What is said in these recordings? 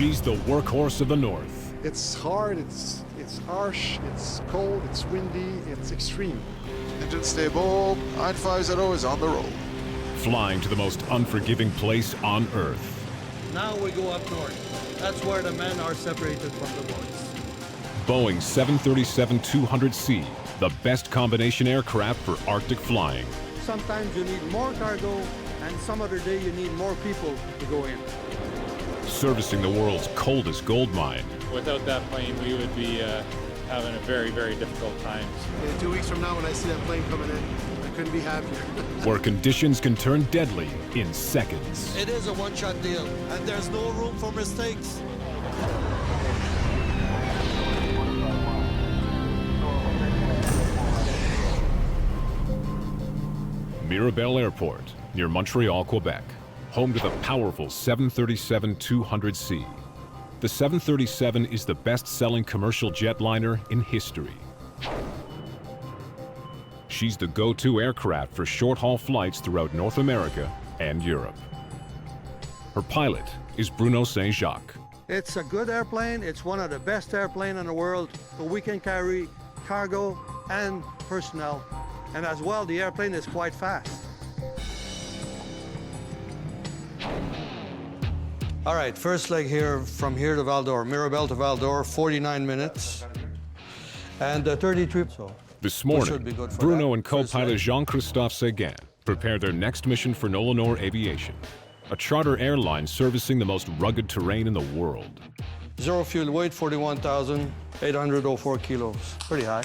She's the workhorse of the North. It's hard, it's harsh, it's cold, it's windy, it's extreme. Engine stable, 950 is on the roll. Flying to the most unforgiving place on Earth. Now we go up north. That's where the men are separated from the boys. Boeing 737-200C, the best combination aircraft for Arctic flying. Sometimes you need more cargo, and some other day you need more people to go in. Servicing the world's coldest gold mine. Without that plane, we would be having a very, very difficult time. 2 weeks from now, when I see that plane coming in, I couldn't be happier. Where conditions can turn deadly in seconds. It is a one-shot deal, and there's no room for mistakes. Mirabel Airport, near Montreal, Quebec, home to the powerful 737-200C. The 737 is the best-selling commercial jetliner in history. She's the go-to aircraft for short-haul flights throughout North America and Europe. Her pilot is Bruno Saint-Jacques. It's a good airplane. It's one of the best airplanes in the world, so we can carry cargo and personnel. And as well, the airplane is quite fast. All right, first leg here, from here to Val d'Or, Mirabel to Val d'Or, 49 minutes, and 33. So This morning, Bruno that. and co-pilot Jean-Christophe Seguin prepare their next mission for Nolinor Aviation, a charter airline servicing the most rugged terrain in the world. Zero fuel weight, 41,804 kilos. Pretty high,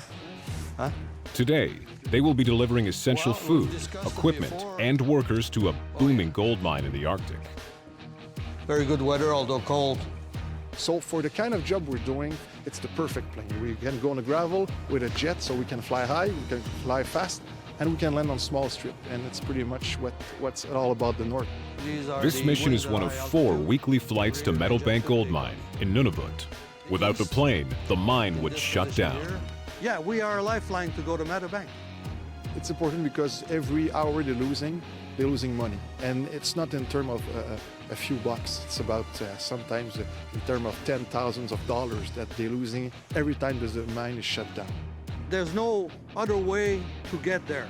huh? Today, they will be delivering essential food, equipment, and workers to a booming gold mine in the Arctic. Very good weather, although cold. So for the kind of job we're doing, it's the perfect plane. We can go on the gravel with a jet, so we can fly high, we can fly fast, and we can land on small strip. And it's pretty much what's all about the North. This mission is one of 4 weekly flights to Meadowbank Gold Mine in Nunavut. Without the plane, the mine would shut down. Yeah, we are a lifeline to go to Meadowbank. It's important because every hour they're losing money. And it's not in terms of a few bucks. It's about sometimes in terms of $10,000s that they're losing every time the mine is shut down. There's no other way to get there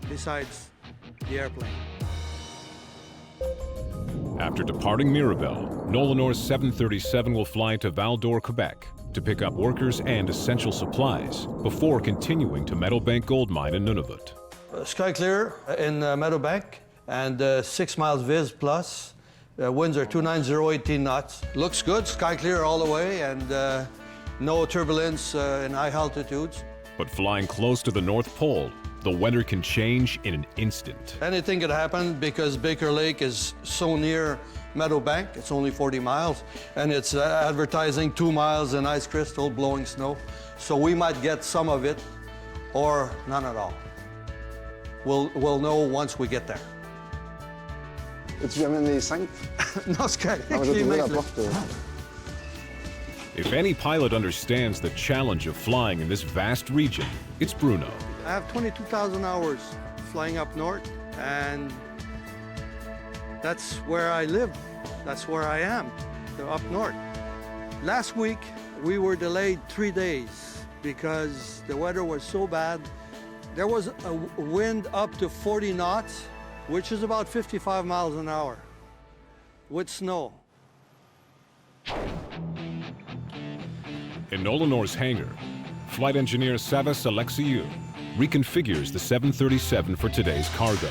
besides the airplane. After departing Mirabel, Nolinor's 737 will fly to Val d'Or, Quebec, to pick up workers and essential supplies before continuing to Meadowbank Gold Mine in Nunavut. Sky clear in Meadowbank and 6 miles Viz plus. Winds are 290, 18 knots. Looks good, sky clear all the way, and no turbulence in high altitudes. But flying close to the North Pole, the weather can change in an instant. Anything could happen because Baker Lake is so near Meadowbank. It's only 40 miles, and it's advertising 2 miles in ice crystal blowing snow. So we might get some of it or none at all. We'll know once we get there. Es-tu jamais les 5? No, Sky. On va ouvrir la porte. If any pilot understands the challenge of flying in this vast region, it's Bruno. I have 22,000 hours flying up north, and that's where I live. That's where I am, up north. Last week, we were delayed 3 days because the weather was so bad. There was a wind up to 40 knots, which is about 55 miles an hour, with snow. In Nolinor's hangar, flight engineer Savas Alexiou reconfigures the 737 for today's cargo.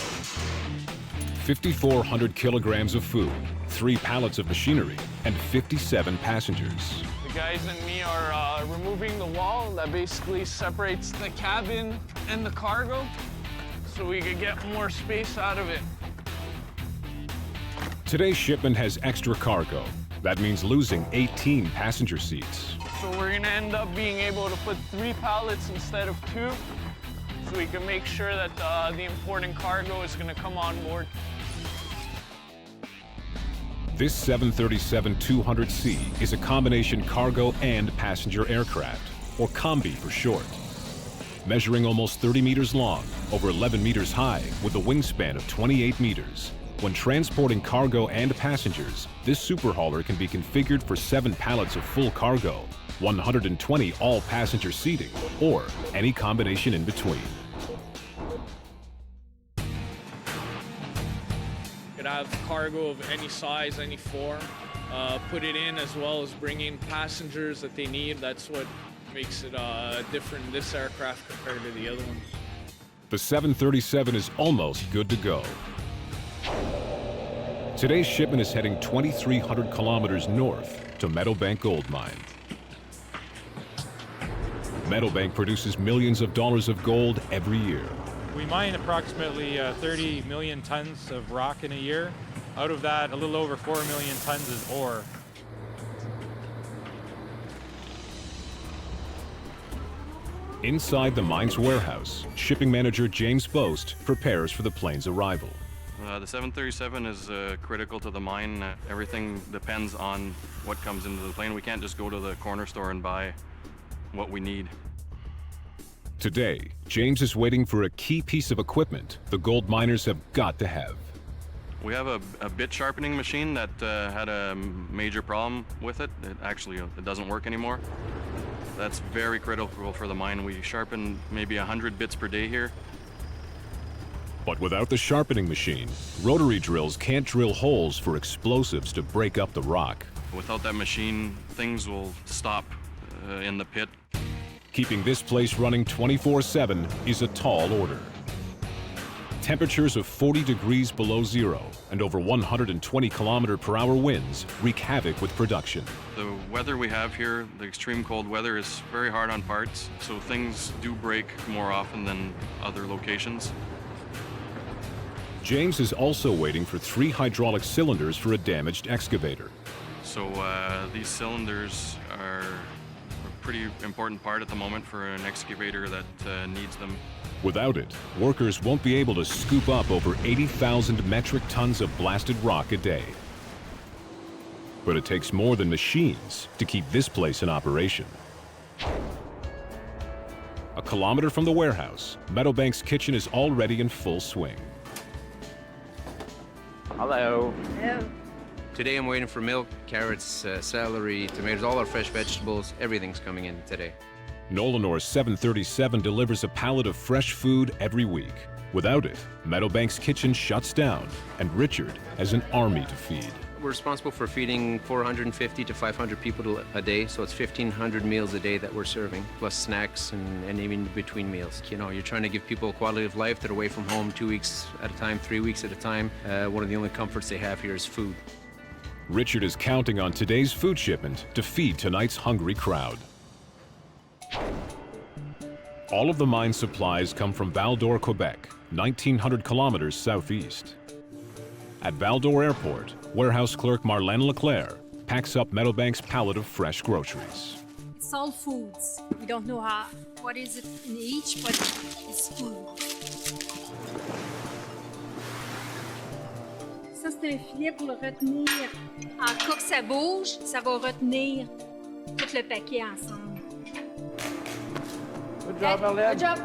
5,400 kilograms of food, 3 pallets of machinery, and 57 passengers. The guys and me are removing the wall that basically separates the cabin and the cargo so we could get more space out of it. Today's shipment has extra cargo. That means losing 18 passenger seats. So we're gonna end up being able to put 3 pallets instead of 2 so we can make sure that the important cargo is gonna come on board. This 737-200C is a combination cargo and passenger aircraft, or Combi for short. Measuring almost 30 meters long, over 11 meters high, with a wingspan of 28 meters, When transporting cargo and passengers, this super hauler can be configured for 7 pallets of full cargo, 120 all-passenger seating, or any combination in between. Could have cargo of any size, any form, put it in, as well as bring in passengers that they need. That's what makes it different, this aircraft compared to the other ones. The 737 is almost good to go. Today's shipment is heading 2,300 kilometers north to Meadowbank Gold Mine. Meadowbank produces millions of dollars of gold every year. We mine approximately 30 million tons of rock in a year. Out of that, a little over 4 million tons is ore. Inside the mine's warehouse, shipping manager James Boast prepares for the plane's arrival. The 737 is critical to the mine. Everything depends on what comes into the plane. We can't just go to the corner store and buy what we need. Today, James is waiting for a key piece of equipment the gold miners have got to have. We have a bit sharpening machine that had a major problem with it. It doesn't work anymore. That's very critical for the mine. We sharpen maybe 100 bits per day here. But without the sharpening machine, rotary drills can't drill holes for explosives to break up the rock. Without that machine, things will stop in the pit. Keeping this place running 24/7 is a tall order. Temperatures of 40 degrees below zero and over 120 km/h winds wreak havoc with production. The weather we have here, the extreme cold weather, is very hard on parts, so things do break more often than other locations. James is also waiting for 3 hydraulic cylinders for a damaged excavator. So these cylinders are a pretty important part at the moment for an excavator that needs them. Without it, workers won't be able to scoop up over 80,000 metric tons of blasted rock a day. But it takes more than machines to keep this place in operation. A kilometer from the warehouse, Meadowbank's kitchen is already in full swing. Hello. Hello. Today I'm waiting for milk, carrots, celery, tomatoes, all our fresh vegetables. Everything's coming in today. Nolinor's 737 delivers a pallet of fresh food every week. Without it, Meadowbank's kitchen shuts down, and Richard has an army to feed. We're responsible for feeding 450 to 500 people a day, so it's 1,500 meals a day that we're serving, plus snacks and even between meals. You know, you're trying to give people a quality of life. They're away from home 2 weeks at a time, 3 weeks at a time. One of the only comforts they have here is food. Richard is counting on today's food shipment to feed tonight's hungry crowd. All of the mine supplies come from Val-d'Or, Quebec, 1,900 kilometers southeast. At Val-d'Or Airport, warehouse clerk Marlene Leclerc packs up Meadowbank's pallet of fresh groceries. It's all foods. We don't know what is it in each, but it's food. Ça, c'est un filet pour le retenir. En cas que ça bouge, ça va retenir tout le paquet ensemble. Good job, Marlene. Good job.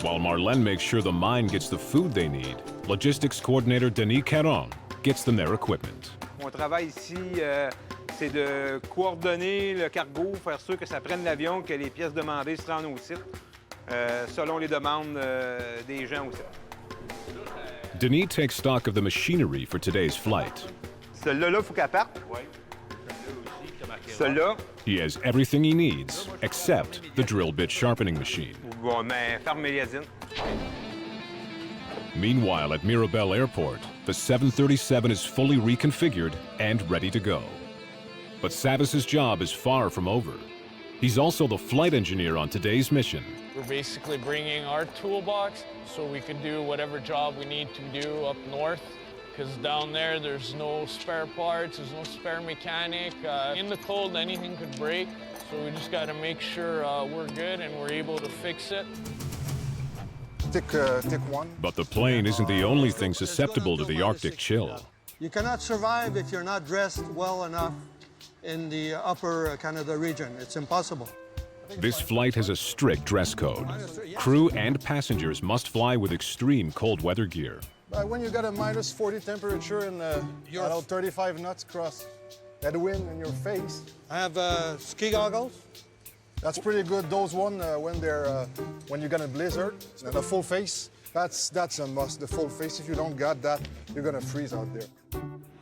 While Marlene makes sure the mine gets the food they need, logistics coordinator Denis Caron gets them their equipment. Mon travail ici, c'est de coordonner le cargo, faire sûr que ça prenne l'avion, que les pièces demandées se rendent au site, selon les demandes des gens au site. Denis takes stock of the machinery for today's flight. Celui-là, il faut qu'elle parte. Celui-là. He has everything he needs, except the drill bit sharpening machine. Bon, ben, ferme mes résines. Meanwhile, at Mirabel Airport, the 737 is fully reconfigured and ready to go. But Savis's job is far from over. He's also the flight engineer on today's mission. We're basically bringing our toolbox so we can do whatever job we need to do up north. Because down there, there's no spare parts, there's no spare mechanic. In the cold, anything could break. So we just got to make sure we're good and we're able to fix it. Tick one. But the plane isn't the only thing susceptible to the Arctic chill. You cannot survive if you're not dressed well enough in the upper Canada region. It's impossible. This flight has a strict dress code. Crew and passengers must fly with extreme cold weather gear. But when you got a minus 40 temperature and 35 knots across that wind in your face. I have ski goggles. That's pretty good. Those one when you got a blizzard and a full face. That's a must. The full face. If you don't got that, you're gonna freeze out there.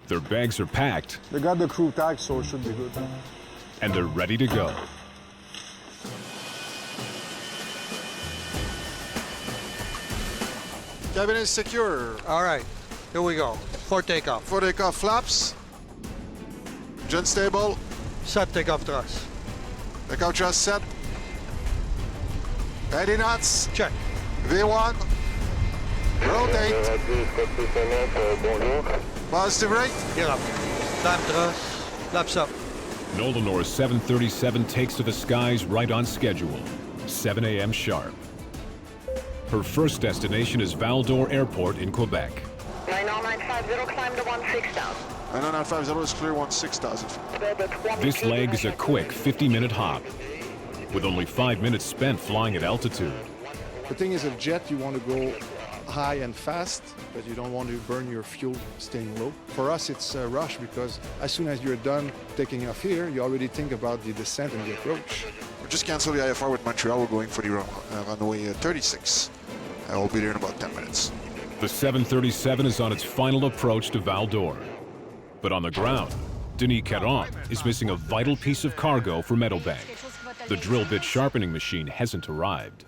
Their bags are packed. They got the crew tag, so it should be good. And they're ready to go. Cabin is secure. All right, here we go. For takeoff. For takeoff, flaps. Jet stable. Set takeoff thrust. Takeoff thrust set. 80 knots. Check. V1. Rotate. Positive rate. Get up. Flap thrust. Flaps up. Nolinor's 737 takes to the skies right on schedule, 7 a.m. sharp. Her first destination is Val-d'Or Airport in Quebec. 90950, climb to 16,000. 90950 is clear 16,000. This leg is a quick 50-minute hop, with only 5 minutes spent flying at altitude. The thing is, a jet, you want to go high and fast, but you don't want to burn your fuel staying low. For us, it's a rush because as soon as you're done taking off here, you already think about the descent and the approach. We just canceled the IFR with Montreal. We're going for the runway 36. I will be there in about 10 minutes. The 737 is on its final approach to Val-d'Or. But on the ground, Denis Caron is missing a vital piece of cargo for Meadowbank. The drill bit sharpening machine hasn't arrived.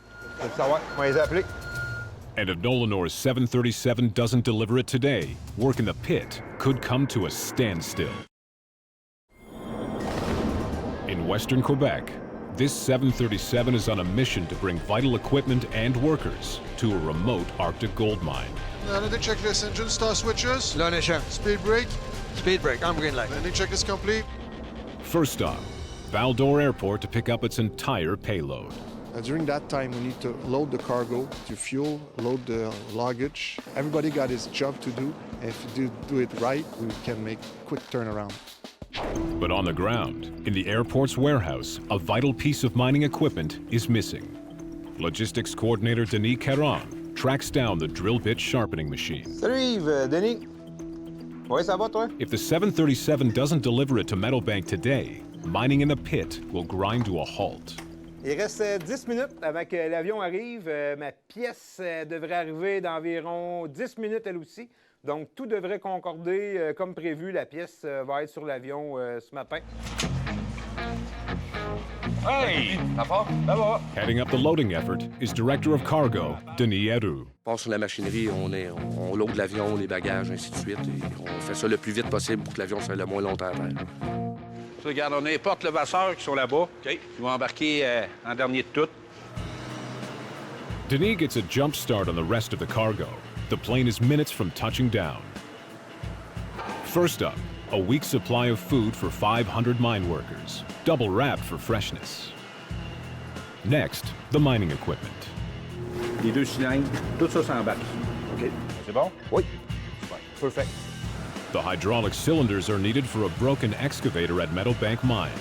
And if Nolinor's 737 doesn't deliver it today, work in the pit could come to a standstill. In western Quebec, this 737 is on a mission to bring vital equipment and workers to a remote Arctic gold mine. Landing checklist, engine star switches. Landing. Speed brake. Speed brake, on green light. Landing check is complete. First stop, Val-d'Or Airport to pick up its entire payload. During that time, we need to load the cargo, to fuel, load the luggage. Everybody got his job to do. If you do it right, we can make quick turnaround. But on the ground, in the airport's warehouse, a vital piece of mining equipment is missing. Logistics coordinator Denis Caron tracks down the drill bit sharpening machine. Salut Yves, Denis. Ouais, ça va toi? If the 737 doesn't deliver it to Meadowbank today, mining in the pit will grind to a halt. Il reste 10 minutes avant que l'avion arrive. Ma pièce devrait arriver d'environ 10 minutes elle aussi. Donc, tout devrait concorder comme prévu. La pièce va être sur l'avion ce matin. Hey! Ça va? Ça va? Heading up the loading effort is Director of Cargo, Denis Héroux. On passe sur la machinerie, on load l'avion, les bagages, ainsi de suite. Et on fait ça le plus vite possible pour que l'avion soit le moins longtemps à terre. Regarde, on a les portes levasseurs qui sont là-bas. OK. Ils vont embarquer en dernier de tout. Denis gets a jump start on the rest of the cargo. The plane is minutes from touching down. First up, a week's supply of food for 500 mine workers, double wrapped for freshness. Next, the mining equipment. Les deux cylindres, tout ça s'embarque. OK. C'est bon? Oui. Perfect. The hydraulic cylinders are needed for a broken excavator at Meadowbank Mine.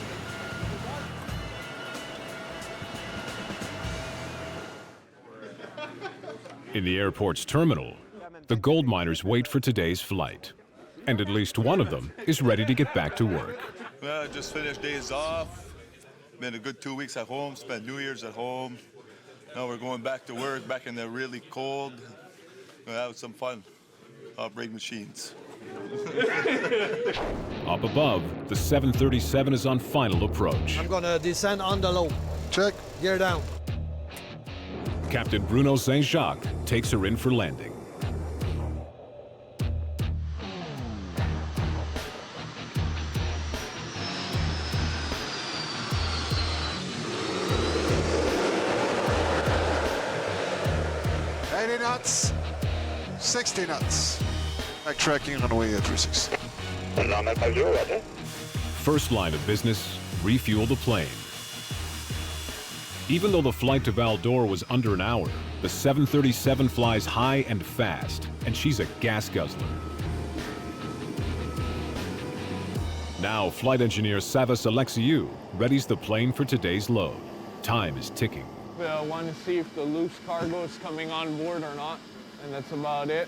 In the airport's terminal, the gold miners wait for today's flight. And at least one of them is ready to get back to work. Well, I just finished days off. Been a good 2 weeks at home, spent New Year's at home. Now we're going back to work, back in the really cold. We'll have some fun. I'll break machines. Up above, the 737 is on final approach. I'm gonna descend on the low. Check. Gear down. Captain Bruno Saint-Jacques takes her in for landing. Knots, 60 knots. Back tracking runway 36. First line of business, refuel the plane. Even though the flight to Val-d'Or was under an hour, the 737 flies high and fast, and she's a gas guzzler. Now, flight engineer Savas Alexiou readies the plane for today's load. Time is ticking. I want to see if the loose cargo is coming on board or not, and that's about it.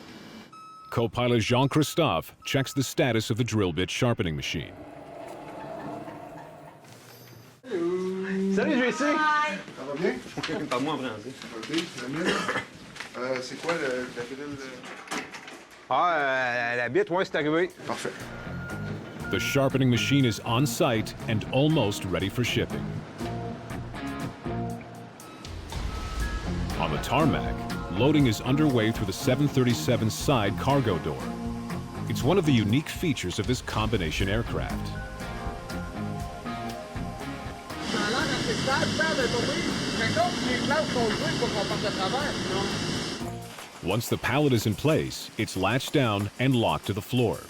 Co-pilot Jean-Christophe checks the status of the drill bit sharpening machine. Salut JC! Ça va bien? Parle-moi en français. OK, la mine. C'est quoi la grille? La bite, ouais, c'est arrivé. Parfait. The sharpening machine is on site and almost ready for shipping. On the tarmac, loading is underway through the 737's side cargo door. It's one of the unique features of this combination aircraft. Once the pallet is in place, it's latched down and locked to the floor.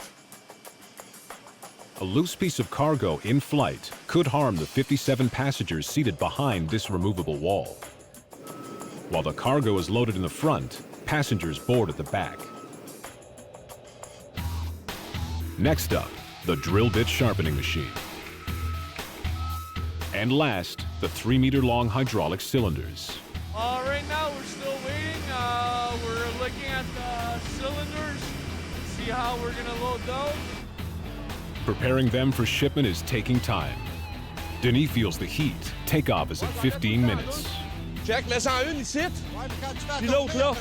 A loose piece of cargo in flight could harm the 57 passengers seated behind this removable wall. While the cargo is loaded in the front, passengers board at the back. Next up, the drill bit sharpening machine. And last, the 3-meter-long hydraulic cylinders. Right now we're still waiting. We're looking at the cylinders, see how we're gonna load those. Preparing them for shipment is taking time. Denis feels the heat. Takeoff is in 15 minutes. Check, mets-en une ici. Puis l'autre là.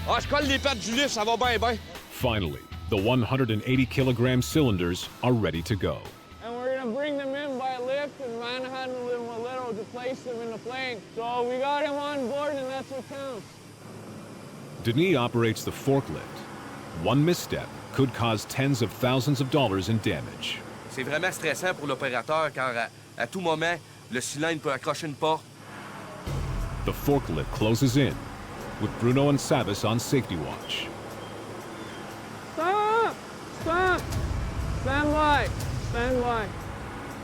Ah, je colle les pattes du lift, ça va bien, bien. Finally, the 180-kilogram cylinders are ready to go. And we're gonna bring them in by lift and manhandle them a little to place them in the plane. So we got him on board and that's what counts. Denis operates the forklift. One misstep could cause tens of thousands of dollars in damage. C'est vraiment stressant pour l'opérateur car à tout moment, le cylindre peut accrocher une porte. The forklift closes in, with Bruno and Savas on safety watch. Stop! Stop! Stand by! Stand by.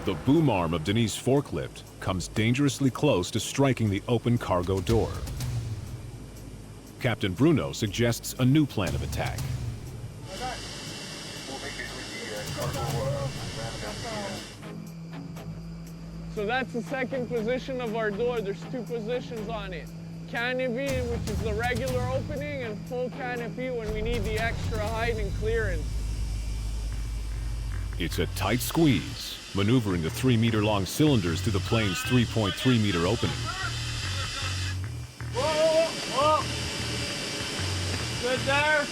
The boom arm of Denis' forklift comes dangerously close to striking the open cargo door. Captain Bruno suggests a new plan of attack. So that's the second position of our door. There's two positions on it. Canopy, which is the regular opening, and full canopy when we need the extra height and clearance. It's a tight squeeze, maneuvering the 3-meter-long cylinders through the plane's 3.3-meter opening. Whoa, whoa! Good there.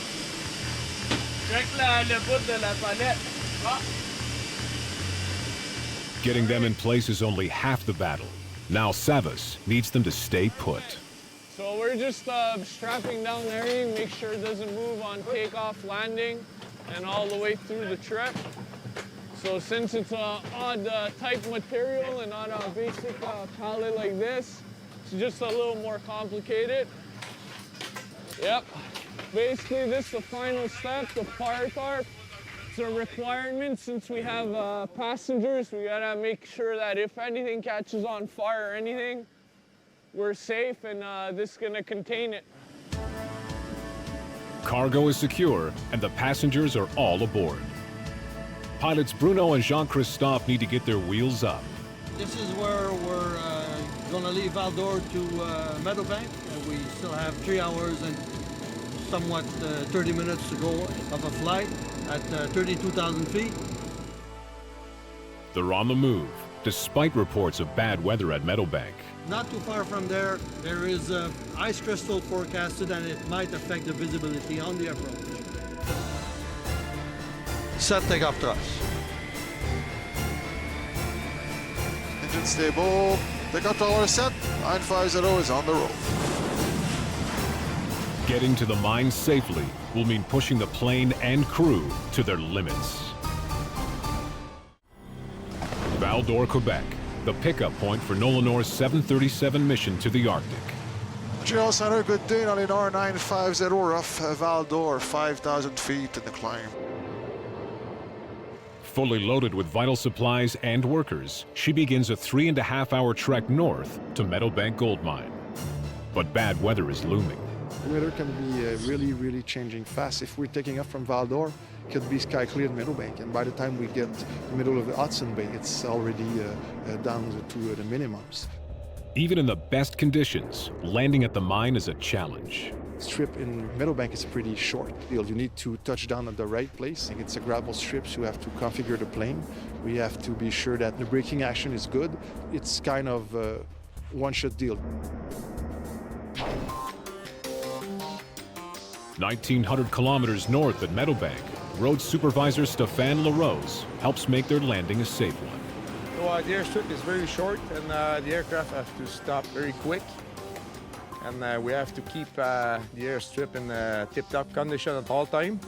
Check le bout de la palette. Ah. Getting them in place is only half the battle. Now Savas needs them to stay put. So we're just strapping down everything, make sure it doesn't move on takeoff, landing, and all the way through the trip. So since it's an odd type material and not a basic pallet like this, it's just a little more complicated. Yep. Basically, this is the final step, the fire tarp. It's a requirement since we have passengers. We gotta make sure that if anything catches on fire or anything, we're safe and this is gonna contain it. Cargo is secure and the passengers are all aboard. Pilots Bruno and Jean-Christophe need to get their wheels up. This is where we're gonna leave Val-d'Or to Meadow. We still have 3 hours and somewhat 30 minutes to go of a flight at 32,000 feet. They're on the move, despite reports of bad weather at Meadowbank. Not too far from there is ice crystal forecasted and it might affect the visibility on the approach. Set takeoff thrust. Engine stable. Takeoff tower set. 950 is on the roll. Getting to the mine safely will mean pushing the plane and crew to their limits. Val-d'Or, Quebec, the pickup point for Nolinor's 737 mission to the Arctic. Montreal Center, good day. Nolinor 950 rough Val-d'Or, 5,000 feet in the climb. Fully loaded with vital supplies and workers, she begins a 3.5-hour trek north to Meadowbank Gold Mine. But bad weather is looming. The weather can be really, really changing fast. If we're taking off from Val-d'Or, it could be sky clear in Meadowbank, and by the time we get to the middle of the Hudson Bay, it's already down to the minimums. Even in the best conditions, landing at the mine is a challenge. Strip in Meadowbank is pretty short. You need to touch down at the right place. It's a gravel strip, so you have to configure the plane. We have to be sure that the braking action is good. It's kind of a one-shot deal. 1,900 kilometers north at Meadowbank, road supervisor Stéphane LaRose helps make their landing a safe one. So the airstrip is very short, and the aircraft have to stop very quick. And we have to keep the airstrip in tip-top condition at all time.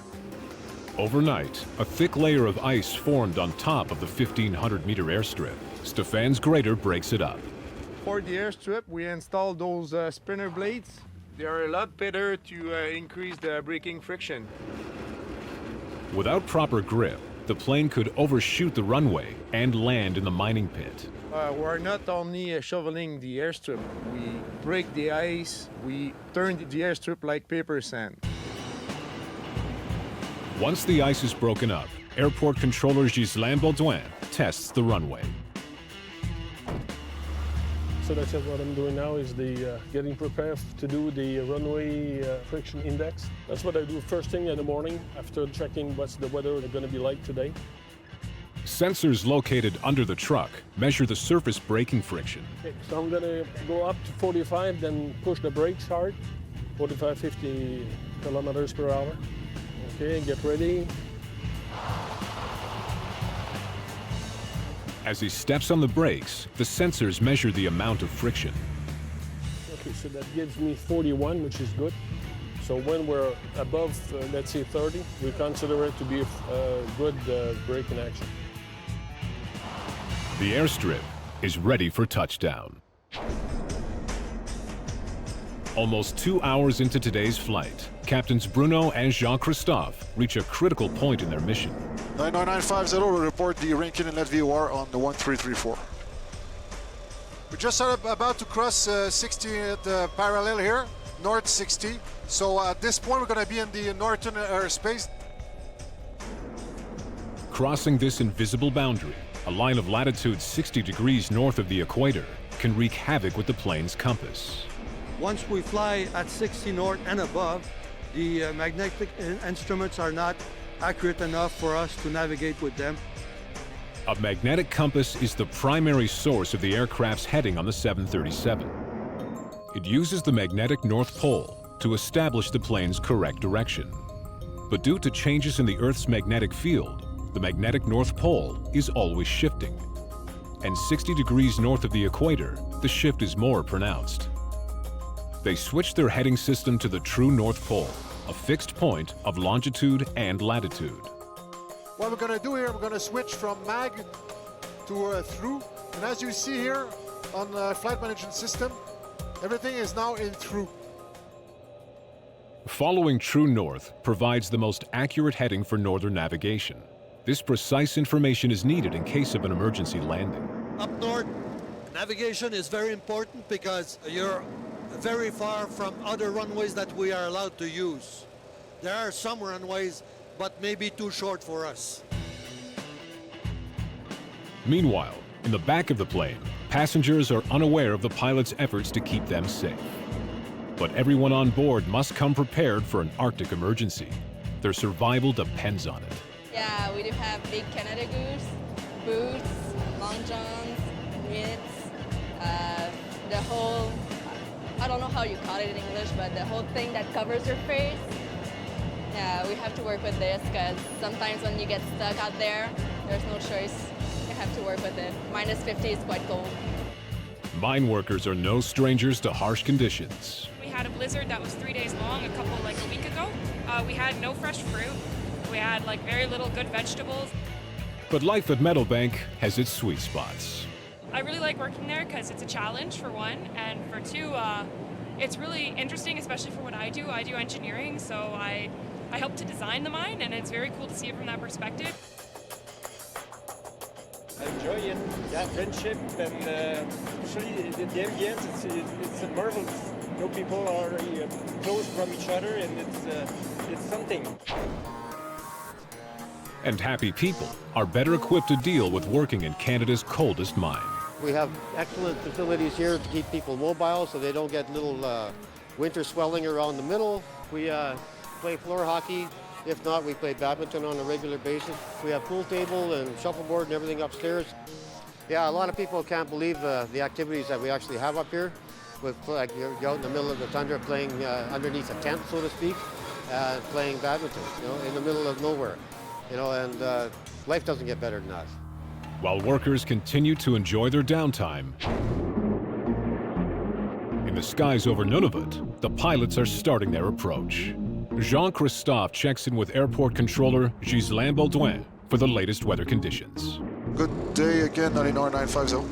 Overnight, a thick layer of ice formed on top of the 1,500-meter airstrip. Stéphane's grader breaks it up. For the airstrip, we installed those spinner blades. They are a lot better to increase the braking friction. Without proper grip, the plane could overshoot the runway and land in the mining pit. We're not only shoveling the airstrip, we break the ice, we turn the airstrip like paper sand. Once the ice is broken up, airport controller Ghislain Baudouin tests the runway. So that's what I'm doing now is getting prepared to do the runway friction index. That's what I do first thing in the morning after checking what's the weather going to be like today. Sensors located under the truck measure the surface braking friction. Okay, so I'm going to go up to 45, then push the brakes hard, 45, 50 kilometers per hour. Okay, get ready. As he steps on the brakes, the sensors measure the amount of friction. Okay, so that gives me 41, which is good. So when we're above, let's say 30, we consider it to be a good braking action. The airstrip is ready for touchdown. Almost 2 hours into today's flight, Captains Bruno and Jean-Christophe reach a critical point in their mission. 99950 will report the Rankin Inlet VOR on the 1334. We're just about to cross 60 at parallel here, north 60. So at this point, we're going to be in the northern airspace. Crossing this invisible boundary, a line of latitude 60 degrees north of the equator, can wreak havoc with the plane's compass. Once we fly at 60 north and above, the magnetic instruments are not accurate enough for us to navigate with them. A magnetic compass is the primary source of the aircraft's heading on the 737. It uses the magnetic North Pole to establish the plane's correct direction. But due to changes in the Earth's magnetic field, the magnetic North Pole is always shifting. And 60 degrees north of the equator, the shift is more pronounced. They switch their heading system to the true North Pole, a fixed point of longitude and latitude. What we're going to do here, we're going to switch from mag to through. And as you see here on the flight management system, everything is now in through. Following true north provides the most accurate heading for northern navigation. This precise information is needed in case of an emergency landing. Up north, navigation is very important because you're very far from other runways that we are allowed to use. There are some runways, but maybe too short for us. Meanwhile, in the back of the plane, passengers are unaware of the pilot's efforts to keep them safe. But everyone on board must come prepared for an Arctic emergency. Their survival depends on it. Yeah, we do have big Canada Goose, boots, long johns, mitts, the whole, I don't know how you call it in English, but the whole thing that covers your face. Yeah, we have to work with this because sometimes when you get stuck out there, there's no choice. You have to work with it. Minus 50 is quite cold. Mine workers are no strangers to harsh conditions. We had a blizzard that was 3 days long, a week ago. We had no fresh fruit. We had very little good vegetables. But life at Meadowbank has its sweet spots. I really like working there because it's a challenge for one, and for two, it's really interesting, especially for what I do. I do engineering, so I help to design the mine, and it's very cool to see it from that perspective. I enjoy it. Yeah, friendship, and especially the ambience, it's a marvel. No people are close from each other, and it's something. And happy people are better equipped to deal with working in Canada's coldest mine. We have excellent facilities here to keep people mobile so they don't get little winter swelling around the middle. We play floor hockey. If not, we play badminton on a regular basis. We have pool table and shuffleboard and everything upstairs. Yeah, a lot of people can't believe the activities that we actually have up here. With like you're out in the middle of the tundra playing underneath a tent, so to speak, playing badminton, you know, in the middle of nowhere, you know, and life doesn't get better than that. While workers continue to enjoy their downtime, in the skies over Nunavut, the pilots are starting their approach. Jean-Christophe checks in with airport controller Ghislain Baudouin for the latest weather conditions. Good day again, Nolinor 950.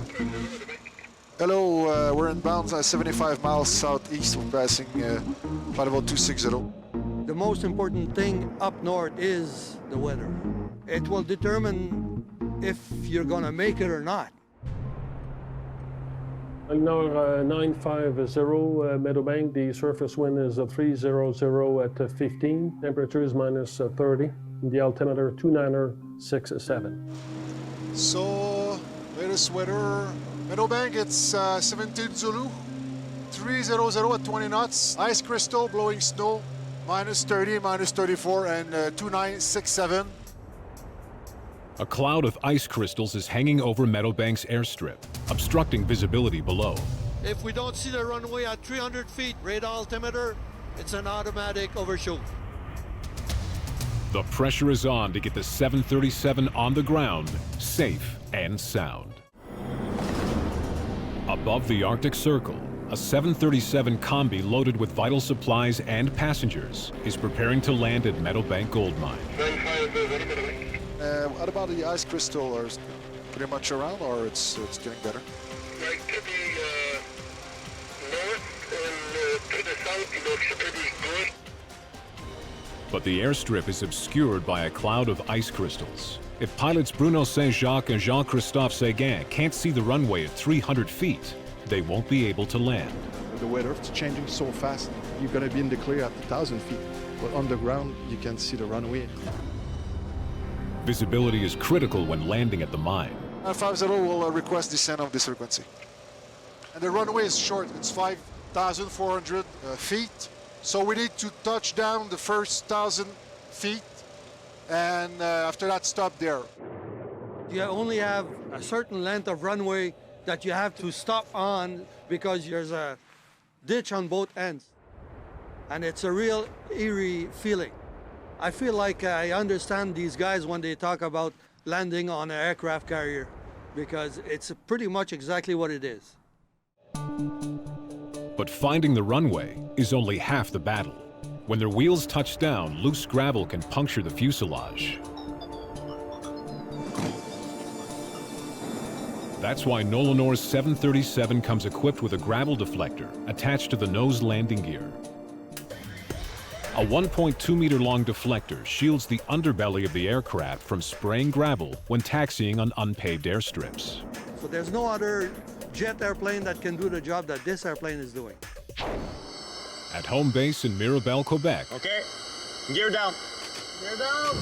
Hello, we're inbound 75 miles southeast. We're passing flight level 260. The most important thing up north is the weather. It will determine if you're going to make it or not. Nolinor 950, Meadowbank, the surface wind is 300 at 15, temperature is minus 30, the altimeter 29067. So, latest weather, Meadowbank, it's 17 Zulu, 300 at 20 knots, ice crystal, blowing snow, minus 30, minus 34, and 2967. A cloud of ice crystals is hanging over Meadowbank's airstrip, obstructing visibility below. If we don't see the runway at 300 feet, radar altimeter, it's an automatic overshoot. The pressure is on to get the 737 on the ground, safe and sound. Above the Arctic Circle, a 737 Combi loaded with vital supplies and passengers is preparing to land at Meadowbank Gold Mine. What about the ice crystal? Are pretty much around, or it's getting better? Like to the north and to the south looks pretty good. But the airstrip is obscured by a cloud of ice crystals. If pilots Bruno Saint-Jacques and Jean-Christophe Séguin can't see the runway at 300 feet, they won't be able to land. The weather is changing so fast. You're going to be in the clear at 1,000 feet, but on the ground, you can see the runway. Visibility is critical when landing at the mine. 950 will request descent of this frequency. And the runway is short, it's 5,400 feet. So we need to touch down the first 1,000 feet, and after that, stop there. You only have a certain length of runway that you have to stop on because there's a ditch on both ends. And it's a real eerie feeling. I feel like I understand these guys when they talk about landing on an aircraft carrier, because it's pretty much exactly what it is. But finding the runway is only half the battle. When their wheels touch down, loose gravel can puncture the fuselage. That's why Nolinor's 737 comes equipped with a gravel deflector attached to the nose landing gear. A 1.2-meter-long deflector shields the underbelly of the aircraft from spraying gravel when taxiing on unpaved airstrips. So there's no other jet airplane that can do the job that this airplane is doing. At home base in Mirabel, Quebec. Okay, gear down. Gear down.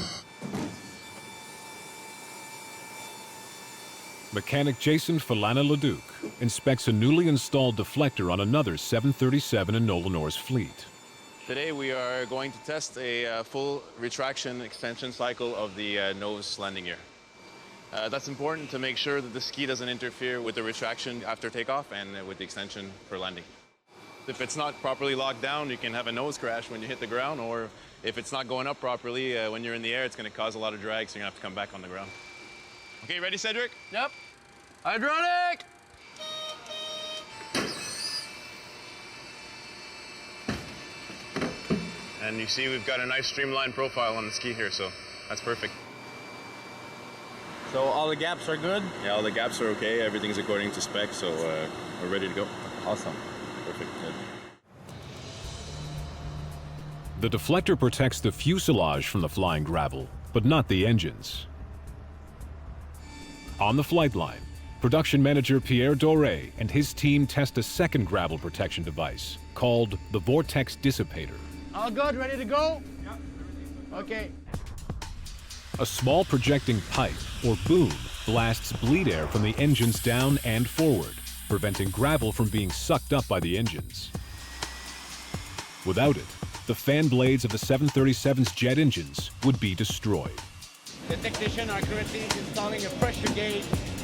Mechanic Jason Falana-Leduc inspects a newly installed deflector on another 737 in Nolinor's fleet. Today we are going to test a full retraction extension cycle of the nose landing gear. That's important to make sure that the ski doesn't interfere with the retraction after takeoff and with the extension for landing. If it's not properly locked down, you can have a nose crash when you hit the ground, or if it's not going up properly, when you're in the air, it's going to cause a lot of drag, so you're going to have to come back on the ground. Okay, ready, Cedric? Yep. Hydronic! And you see we've got a nice streamlined profile on the ski here, so that's perfect. So all the gaps are good? Yeah, all the gaps are okay. Everything's according to spec, so we're ready to go. Awesome. Perfect. Good. The deflector protects the fuselage from the flying gravel, but not the engines. On the flight line, production manager Pierre Doré and his team test a second gravel protection device called the Vortex Dissipator. All good, ready to go? Yep. Okay. A small projecting pipe, or boom, blasts bleed air from the engines down and forward, preventing gravel from being sucked up by the engines. Without it, the fan blades of the 737's jet engines would be destroyed. The technicians are currently installing a pressure gauge.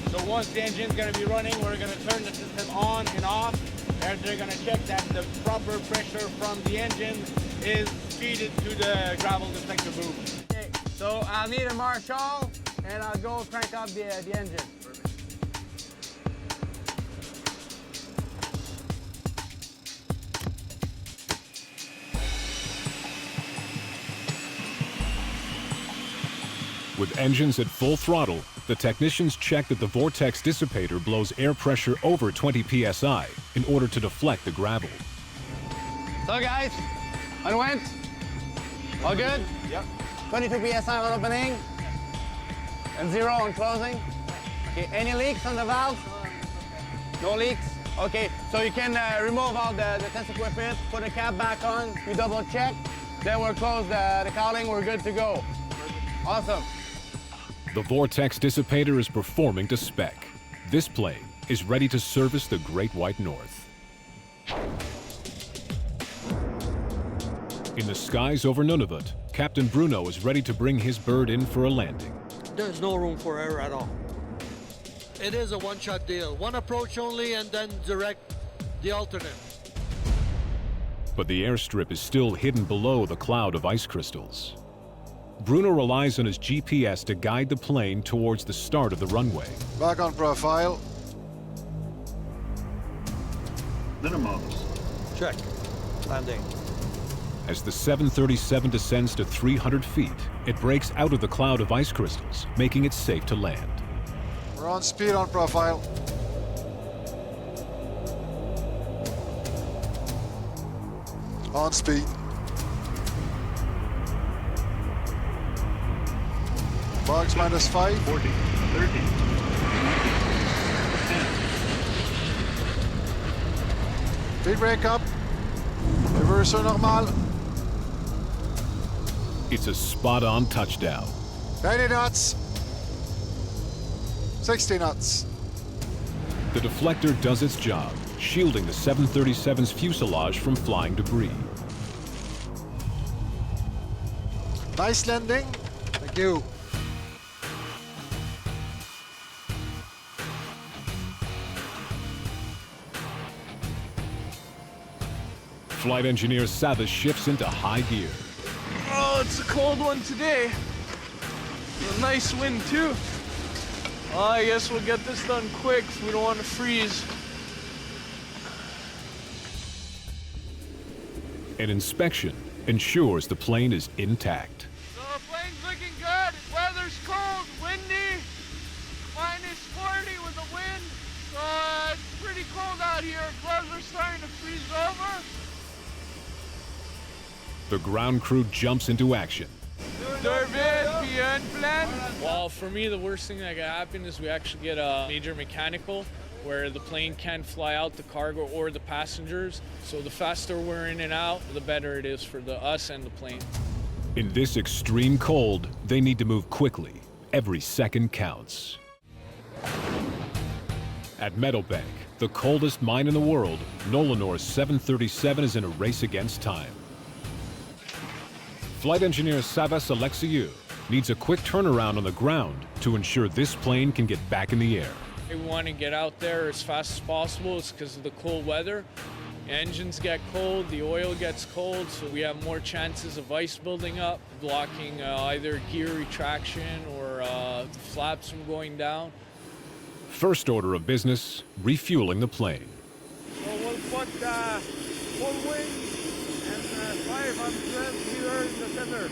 So once the engine is going to be running, we're going to turn the system on and off. And they're going to check that the proper pressure from the engine is feeded to the gravel deflector boom. Okay, so I'll need a Marshall, and I'll go crank up the engine. With engines at full throttle, the technicians check that the vortex dissipator blows air pressure over 20 psi in order to deflect the gravel. So guys, unwent? All good? Yep. 22 psi on opening and 0 on closing. Okay, any leaks on the valve? No leaks? Okay, so you can remove all the test equipment, put the cap back on, we double check, then we'll close the cowling, we're good to go. Awesome. The vortex dissipator is performing to spec. This plane is ready to service the Great White North. In the skies over Nunavut, Captain Bruno is ready to bring his bird in for a landing. There's no room for error at all. It is a one-shot deal. One approach only and then direct the alternate. But the airstrip is still hidden below the cloud of ice crystals. Bruno relies on his GPS to guide the plane towards the start of the runway. Back on profile. Minimums. Check. Landing. As the 737 descends to 300 feet, it breaks out of the cloud of ice crystals, making it safe to land. We're on speed on profile. On speed. Box -5. 40, 30. 10. Speed brake up. Reverser normal. It's a spot-on touchdown. 90 knots. 60 knots. The deflector does its job, shielding the 737's fuselage from flying debris. Nice landing. Thank you. Flight engineer Savas shifts into high gear. Oh, it's a cold one today. A nice wind too. Well, I guess we'll get this done quick if we don't want to freeze. An inspection ensures the plane is intact. So the plane's looking good. Weather's cold, windy, -40 with the wind. So it's pretty cold out here. Gloves are starting to freeze over. The ground crew jumps into action. Well, for me, the worst thing that could happen is we actually get a major mechanical where the plane can't fly out the cargo or the passengers. So the faster we're in and out, the better it is for us and the plane. In this extreme cold, they need to move quickly. Every second counts. At Meadowbank, the coldest mine in the world, Nolinor's 737 is in a race against time. Flight engineer Savas Alexiou needs a quick turnaround on the ground to ensure this plane can get back in the air. We want to get out there as fast as possible. It's because of the cold weather. Engines get cold, the oil gets cold, so we have more chances of ice building up, blocking either gear retraction or flaps from going down. First order of business, refueling the plane. So we'll put full wing and 500 meters in the center.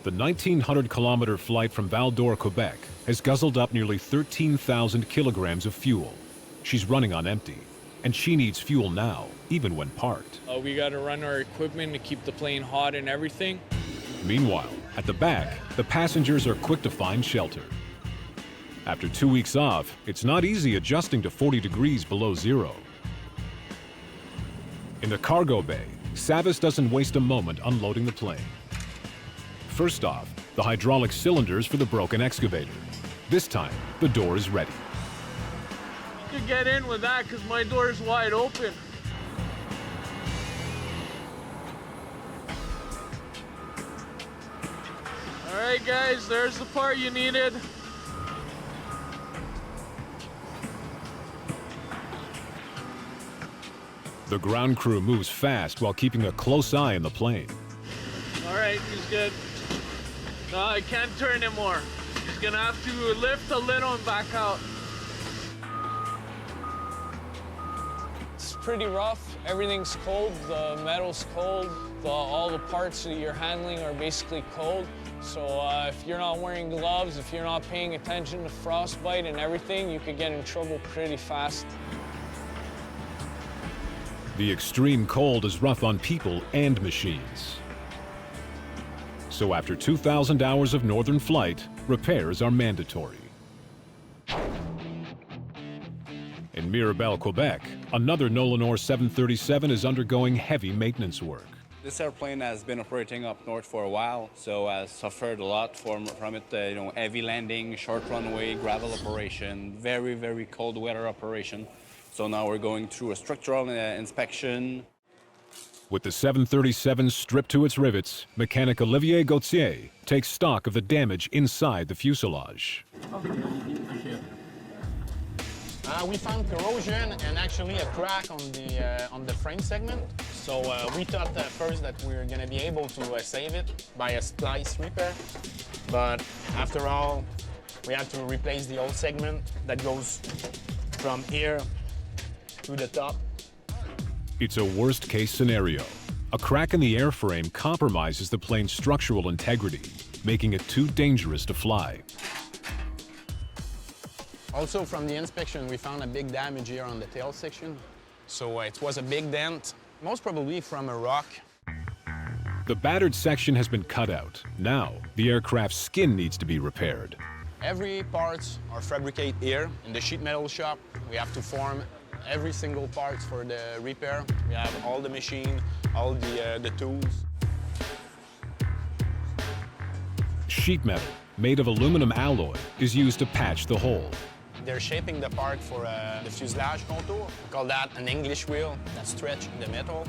The 1,900-kilometer flight from Val-d'Or, Quebec, has guzzled up nearly 13,000 kilograms of fuel. She's running on empty, and she needs fuel now, even when parked. We got to run our equipment to keep the plane hot and everything. Meanwhile, at the back, the passengers are quick to find shelter. After 2 weeks off, it's not easy adjusting to 40 degrees below zero. In the cargo bay, Savas doesn't waste a moment unloading the plane. First off, the hydraulic cylinders for the broken excavator. This time, the door is ready. You can get in with that because my door is wide open. All right, guys, there's the part you needed. The ground crew moves fast while keeping a close eye on the plane. All right, he's good. No, I can't turn anymore. He's gonna have to lift a little and back out. It's pretty rough. Everything's cold. The metal's cold. All the parts that you're handling are basically cold. So if you're not wearing gloves, if you're not paying attention to frostbite and everything, you could get in trouble pretty fast. The extreme cold is rough on people and machines. So after 2,000 hours of northern flight, repairs are mandatory. In Mirabel, Quebec, another Nolinor 737 is undergoing heavy maintenance work. This airplane has been operating up north for a while, so has suffered a lot from it. Heavy landing, short runway, gravel operation, very, very cold weather operation. So now we're going through a structural inspection. With the 737 stripped to its rivets, mechanic Olivier Gauthier takes stock of the damage inside the fuselage. We found corrosion and actually a crack on the frame segment. So we thought first that we were going to be able to save it by a splice repair. But after all, we had to replace the old segment that goes from here to the top. It's a worst-case scenario. A crack in the airframe compromises the plane's structural integrity, making it too dangerous to fly. Also, from the inspection, we found a big damage here on the tail section. So it was a big dent, most probably from a rock. The battered section has been cut out. Now, the aircraft's skin needs to be repaired. Every parts are fabricated here in the sheet metal shop. We have to form every single parts for the repair. We have all the machine, all the tools. Sheet metal, made of aluminum alloy, is used to patch the hole. They're shaping the part for the fuselage contour. We call that an English wheel that stretches the metal.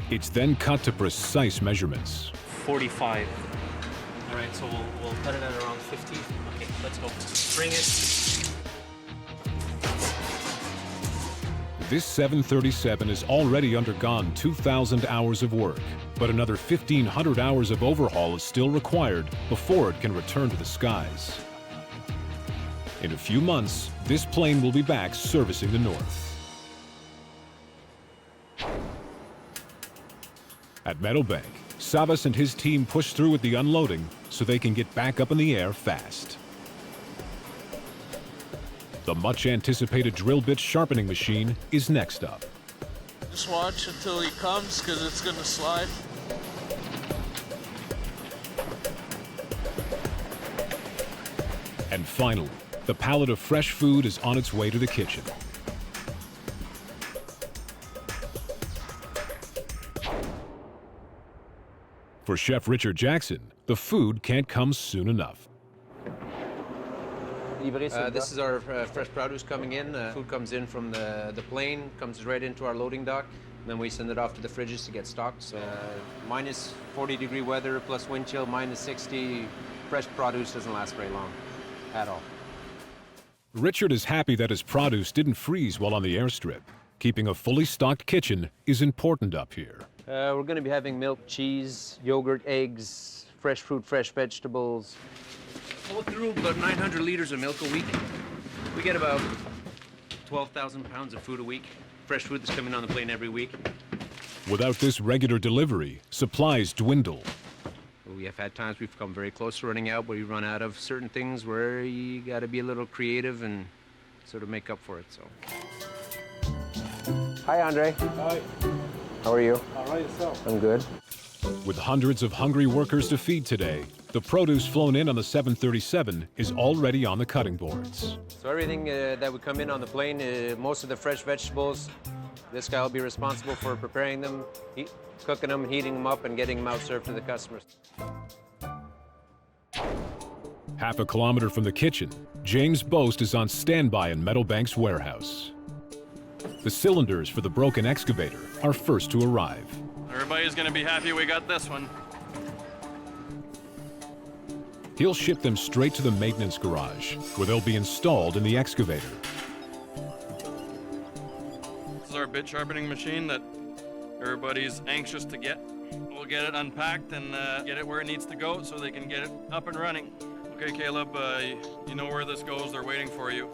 It's then cut to precise measurements. 45. All right, so we'll cut it at around 50. Okay, let's go. Bring it. This 737 has already undergone 2,000 hours of work, but another 1,500 hours of overhaul is still required before it can return to the skies. In a few months, this plane will be back servicing the north. At Meadowbank, Savas and his team push through with the unloading so they can get back up in the air fast. The much-anticipated drill bit sharpening machine is next up. Just watch until he comes because it's going to slide. And finally, the pallet of fresh food is on its way to the kitchen. For Chef Richard Jackson, the food can't come soon enough. This is our fresh produce coming in. Food comes in from the plane, comes right into our loading dock, and then we send it off to the fridges to get stocked. So, minus 40-degree weather, plus wind chill, minus 60. Fresh produce doesn't last very long at all. Richard is happy that his produce didn't freeze while on the airstrip. Keeping a fully stocked kitchen is important up here. We're going to be having milk, cheese, yogurt, eggs, fresh fruit, fresh vegetables. Go through about 900 liters of milk a week. We get about 12,000 pounds of food a week. Fresh food that's coming on the plane every week. Without this regular delivery, supplies dwindle. We have had times we've come very close to running out, but we run out of certain things where you got to be a little creative and sort of make up for it. So. Hi, Andre. Hi. How are you? All right, yourself? I'm good. With hundreds of hungry workers to feed today, the produce flown in on the 737 is already on the cutting boards. So everything that would come in on the plane, most of the fresh vegetables, this guy will be responsible for preparing them, cooking them, heating them up, and getting them out served to the customers. Half a kilometer from the kitchen, James Boast is on standby in Meadowbank's warehouse. The cylinders for the broken excavator are first to arrive. Everybody's gonna be happy we got this one. He'll ship them straight to the maintenance garage, where they'll be installed in the excavator. This is our bit sharpening machine that everybody's anxious to get. We'll get it unpacked and get it where it needs to go so they can get it up and running. Okay, Caleb, you know where this goes. They're waiting for you.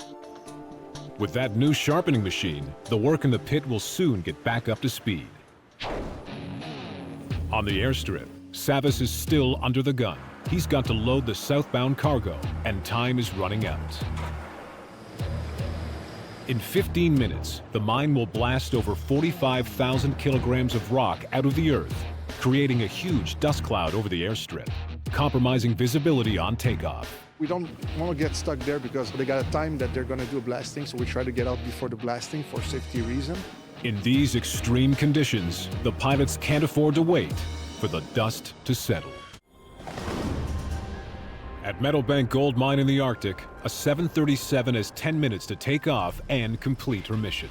With that new sharpening machine, the work in the pit will soon get back up to speed. On the airstrip, Savas is still under the gun. He's got to load the southbound cargo, and time is running out. In 15 minutes, the mine will blast over 45,000 kilograms of rock out of the earth, creating a huge dust cloud over the airstrip, compromising visibility on takeoff. We don't want to get stuck there because they got a time that they're going to do a blasting, so we try to get out before the blasting for safety reason. In these extreme conditions, the pilots can't afford to wait for the dust to settle. At Meadowbank Gold Mine in the Arctic, a 737 has 10 minutes to take off and complete her mission.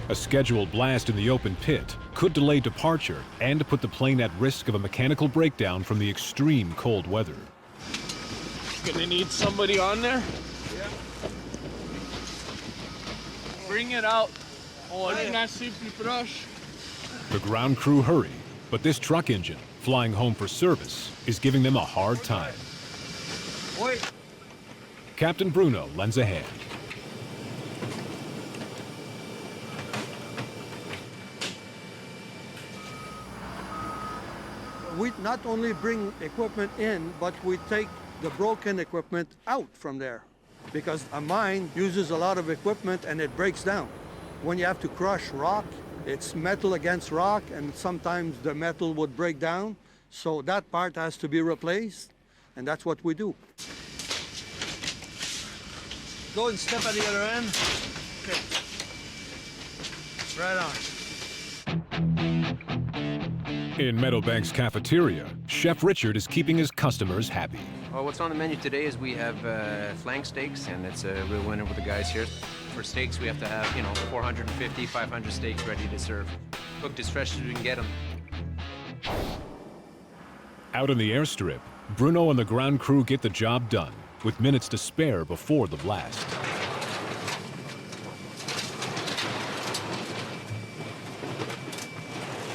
A scheduled blast in the open pit could delay departure and put the plane at risk of a mechanical breakdown from the extreme cold weather. Gonna need somebody on there? Yeah. Bring it out. Oh, I didn't see brush. The ground crew hurry, but this truck engine, flying home for service, is giving them a hard time. Wait. Captain Bruno lends a hand. We not only bring equipment in, but we take the broken equipment out from there, because a mine uses a lot of equipment and it breaks down. When you have to crush rock, it's metal against rock, and sometimes the metal would break down, so that part has to be replaced, and that's what we do. Go and step at the other end. Okay. Right on. In Meadowbank's cafeteria, Chef Richard is keeping his customers happy. Well, what's on the menu today is we have flank steaks, and it's a real winner with the guys here. For steaks, we have to have, 450, 500 steaks ready to serve. Cooked as fresh as we can get them. Out in the airstrip, Bruno and the ground crew get the job done, with minutes to spare before the blast.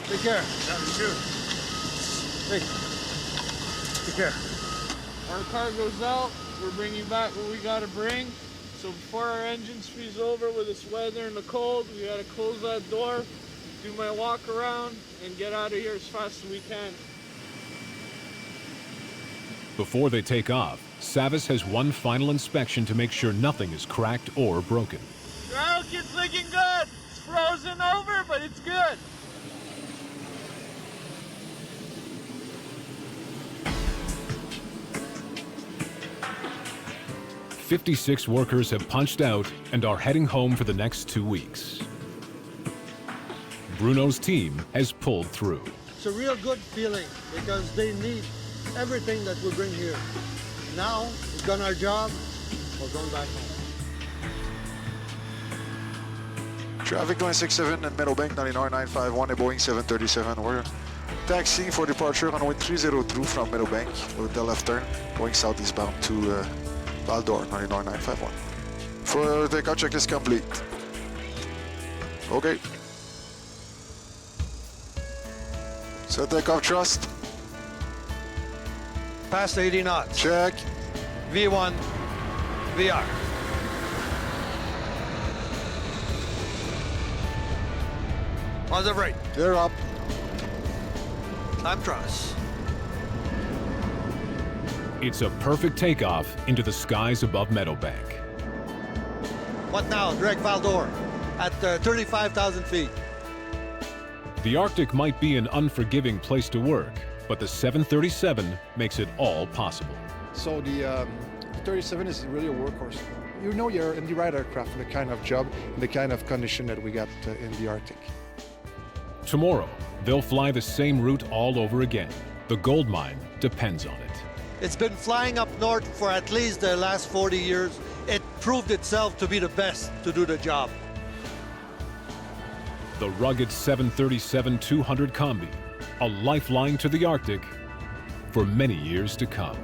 Take care. Hey, take care. Our cargo's out. We're bringing back what we gotta bring. So before our engines freeze over with this weather and the cold, we gotta close that door, do my walk around, and get out of here as fast as we can. Before they take off, Savas has one final inspection to make sure nothing is cracked or broken. Ground kit's looking good. It's frozen over, but it's good. "56 workers have punched out and are heading home for the next 2 weeks. Bruno's team has pulled through. It's a real good feeling because they need everything that we bring here. Now, we've done our job, we're going back home. Traffic 267 and Meadowbank 90951, a Boeing 737. We're taxiing for departure on runway 302 from Meadowbank with the left turn, going southeast bound to Val-d'Or 90951. For takeoff checklist complete. Okay. Set takeoff thrust. Past 80 knots. Check. V1, VR. On the right. They're up. Time thrust. It's a perfect takeoff into the skies above Meadowbank. What now? Direct Val-d'Or at 35,000 feet. The Arctic might be an unforgiving place to work, but the 737 makes it all possible. So the 37 is really a workhorse. You know you're in the right aircraft for the kind of job and the kind of condition that we got in the Arctic. Tomorrow, they'll fly the same route all over again. The gold mine depends on it. It's been flying up north for at least the last 40 years. It proved itself to be the best to do the job. The rugged 737-200 Combi, a lifeline to the Arctic for many years to come.